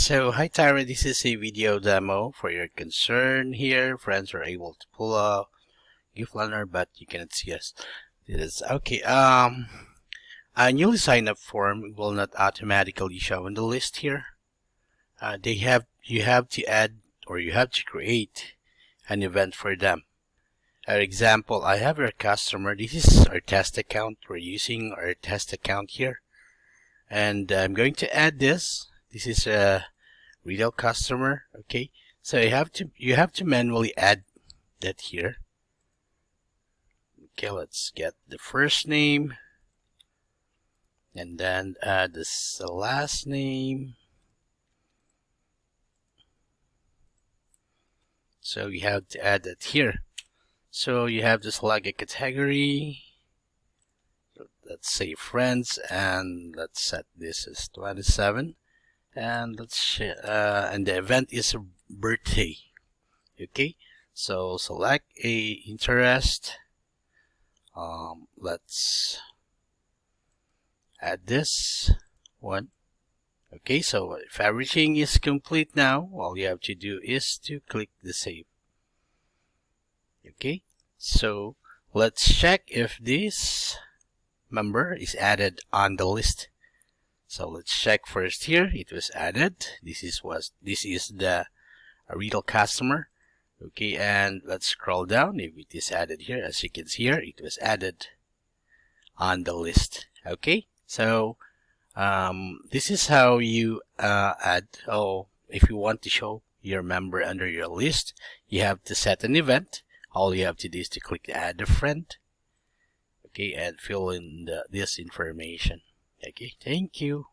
So hi Tyra, this is a video demo for your concern here. Friends are able to pull a gift planner, but you cannot see us. This is okay. A newly signed up form will not automatically show in the list here. You have to add, or you have to create an event for them. For example, I have our customer. This is our test account. We're using our test account here, and I'm going to add this. This is a retail customer. Okay, so you have to manually add that here. Okay, let's get the first name and then add this last name. So you have to add that here. So you have to select a category. Let's say friends, and let's set this as 27. And and the event is a birthday. Okay, so select a interest. Let's add this one. Okay, so if everything is complete now, all you have to do is to click the save. Okay, so let's check if this member is added on the list. So let's check first here. It was added. This is the retail customer. Okay, and let's scroll down. If it is added here, as you can see here, it was added on the list. Okay, so this is how you add. If you want to show your member under your list, you have to set an event. All you have to do is to click add a friend. Okay, and fill in this information. Okay, thank you.